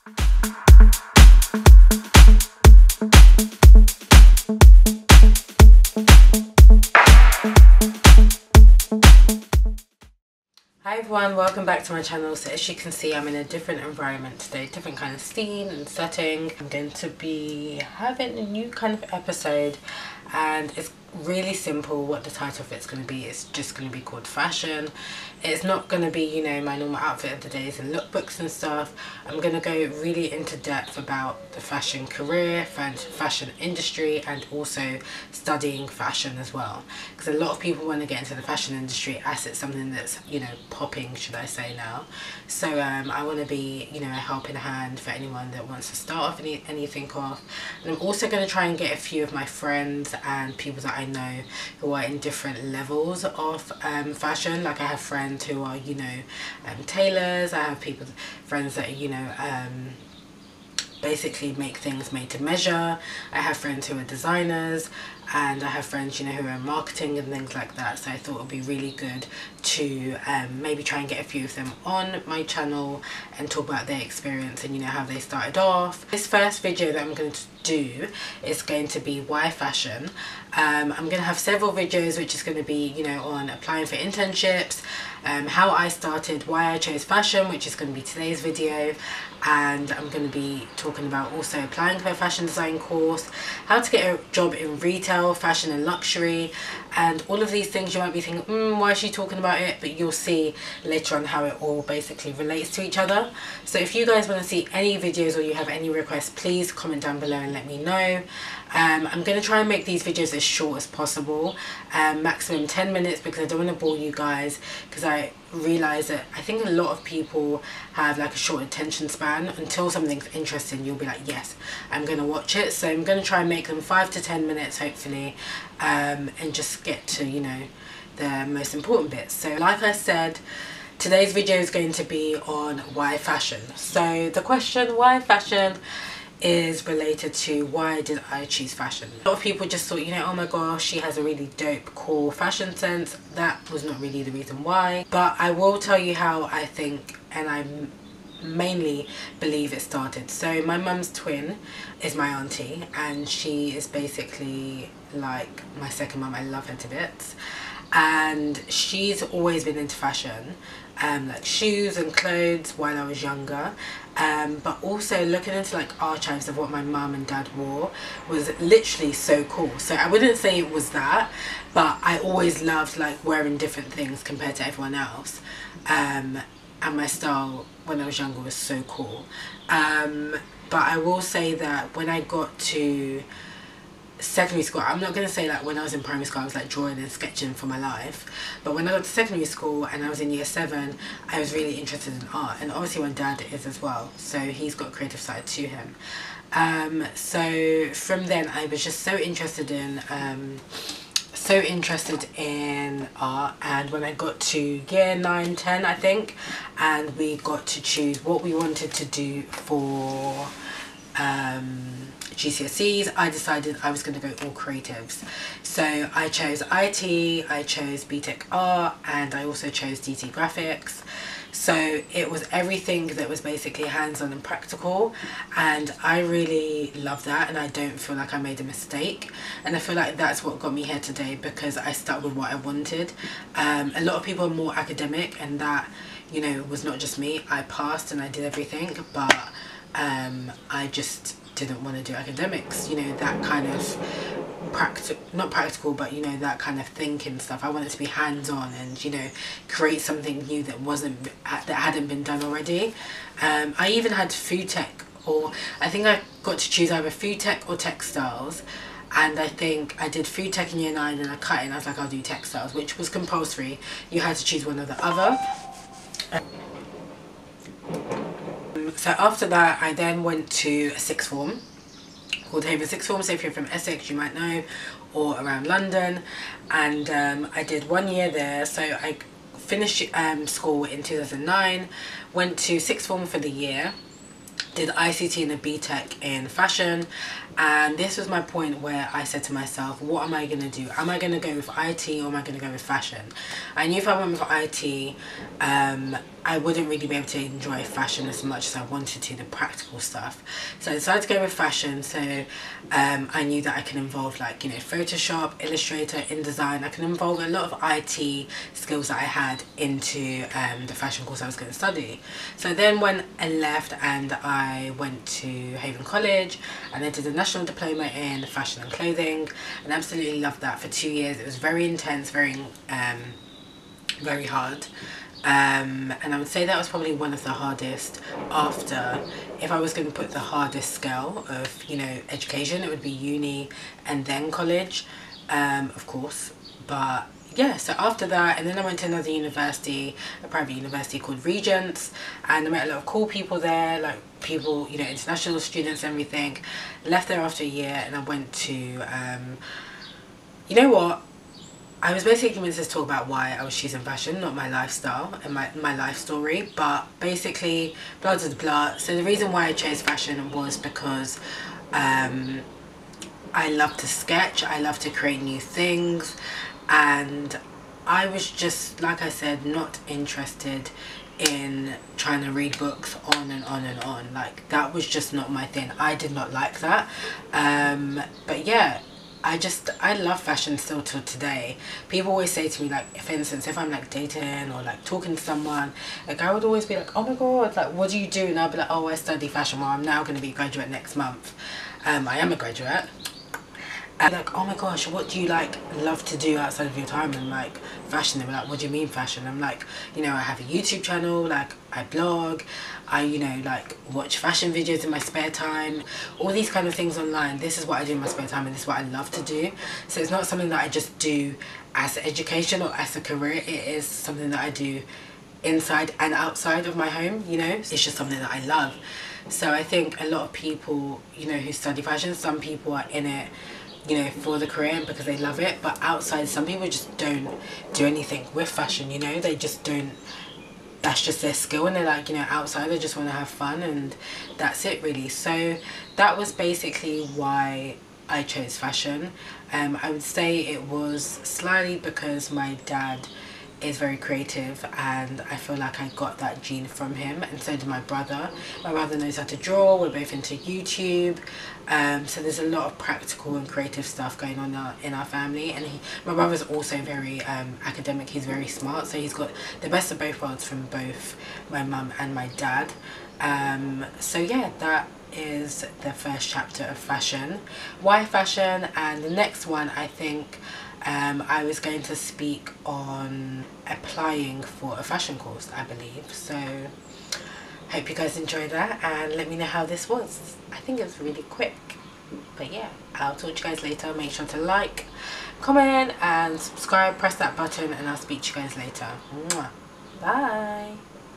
Hi everyone, welcome back to my channel. So as you can see, I'm in a different environment today, different kind of scene and setting. I'm going to be having a new kind of episode, and it's really simple. What the title of it's going to be, it's just going to be called fashion. It's not going to be, you know, my normal outfit of the days and lookbooks and stuff. I'm going to go really into depth about the fashion career, fashion industry, and also studying fashion as well, because a lot of people want to get into the fashion industry as it's something that's, you know, popping, should I say now. So I want to be, you know, a helping hand for anyone that wants to start off anything off. And I'm also going to try and get a few of my friends and people that I know who are in different levels of fashion. Like I have friends who are, you know, tailors. I have friends that are, you know, basically make things made to measure. I have friends who are designers, and I have friends, you know, who are in marketing and things like that. So I thought it would be really good to maybe try and get a few of them on my channel and talk about their experience and, you know, how they started off. This first video that I'm going to do is going to be why fashion. I'm going to have several videos which is going to be, you know, on applying for internships, how I started, why I chose fashion, which is going to be today's video, and I'm going to be talking about also applying for a fashion design course, how to get a job in retail, fashion and luxury, and all of these things. You might be thinking, why is she talking about it? But you'll see later on how it all basically relates to each other. So if you guys want to see any videos or you have any requests, please comment down below and let me know. I'm going to try and make these videos as short as possible, maximum 10 minutes, because I don't want to bore you guys, because I realise that I think a lot of people have like a short attention span. Until something's interesting, you'll be like, yes, I'm going to watch it. So I'm going to try and make them 5 to 10 minutes hopefully, and just get to, you know, the most important bits. So like I said, today's video is going to be on why fashion. So the question why fashion is related to why did I choose fashion. A lot of people just thought, you know, oh my gosh, she has a really dope cool fashion sense. That was not really the reason why, but I will tell you how I think and I mainly believe it started. So my mum's twin is my auntie, and she is basically like my second mum. I love her to bits, and she's always been into fashion, like shoes and clothes while I was younger, but also looking into like archives of what my mum and dad wore was literally so cool. So I wouldn't say it was that, but I always loved like wearing different things compared to everyone else, and my style when I was younger was so cool. But I will say that when I got to secondary school, I'm not going to say like when I was in primary school I was like drawing and sketching for my life, but when I got to secondary school and I was in year 7, I was really interested in art, and obviously my dad is as well, so he's got a creative side to him. So from then I was just so interested in art, and when I got to year 9, 10 I think, and we got to choose what we wanted to do for GCSEs, I decided I was going to go all creatives. So I chose IT, I chose BTEC art, and I also chose DT graphics. So it was everything that was basically hands-on and practical, and I really love that, and I don't feel like I made a mistake, and I feel like that's what got me here today, because I stuck with what I wanted. A lot of people are more academic, and that, you know, was not just me. I passed and I did everything, but I just didn't want to do academics, you know, that kind of not practical, but you know, that kind of thinking stuff. I wanted to be hands-on and, you know, create something new that hadn't been done already. I even had food tech, or I think I got to choose either food tech or textiles, and I think I did food tech in year 9 and I cut it and I was like, I'll do textiles, which was compulsory. You had to choose one or the other. So after that I then went to a sixth form called Haven Sixth Form. So if you're from Essex you might know, or around London, and I did 1 year there. So I finished school in 2009, went to sixth form for the year, did ICT and a BTEC in fashion, and this was my point where I said to myself, what am I going to do? Am I going to go with IT or am I going to go with fashion? I knew if I went with IT, I wouldn't really be able to enjoy fashion as much as I wanted to, the practical stuff. So I decided to go with fashion. So I knew that I can involve, like, you know, Photoshop, Illustrator, InDesign. I can involve a lot of IT skills that I had into the fashion course I was going to study. So then when I left and I went to Haven College and I did a national diploma in fashion and clothing, and absolutely loved that for 2 years. It was very intense, very hard. And I would say that was probably one of the hardest after, if I was going to put the hardest scale of, you know, education, it would be uni and then college, of course. But yeah, so after that, and then I went to another university, a private university called Regents, and I met a lot of cool people there, like people, you know, international students and everything. Left there after a year, and I went to, you know what? I was basically convinced to talk about why I was choosing fashion, not my lifestyle and my life story, but basically, blah blah blah. So the reason why I chose fashion was because I love to sketch, I love to create new things, and I was just, like I said, not interested in trying to read books on and on and on. Like, that was just not my thing. I did not like that. But yeah, I love fashion still till today. People always say to me, like, for instance, if I'm like dating or like talking to someone, like I would always be like, oh my god, like, what do you do? And I'll be like, oh, I study fashion. Well, I'm now going to be a graduate next month. I am a graduate. And like, oh my gosh, what do you like love to do outside of your time? And like, fashion. They're like, what do you mean fashion? I'm like, you know, I have a YouTube channel, like I blog, I, you know, like watch fashion videos in my spare time, all these kind of things online. This is what I do in my spare time, and this is what I love to do. So it's not something that I just do as education or as a career. It is something that I do inside and outside of my home, you know. It's just something that I love. So I think a lot of people, you know, who study fashion, some people are in it, you know, for the career because they love it, but outside, some people just don't do anything with fashion, you know. They just don't, that's just their skill, and they're like, you know, outside they just want to have fun, and that's it really. So that was basically why I chose fashion. I would say it was slightly because my dad is very creative, and I feel like I got that gene from him, and so did my brother. My brother knows how to draw, we're both into YouTube, so there's a lot of practical and creative stuff going on in our family. And my brother's also very academic, he's very smart, so he's got the best of both worlds from both my mum and my dad. So yeah, that is the first chapter of fashion. Why fashion? And the next one, I think I was going to speak on applying for a fashion course, I believe. So hope you guys enjoyed that, and let me know how this was. I think it was really quick, but yeah, I'll talk to you guys later. Make sure to like, comment and subscribe, press that button, and I'll speak to you guys later. Mwah. Bye.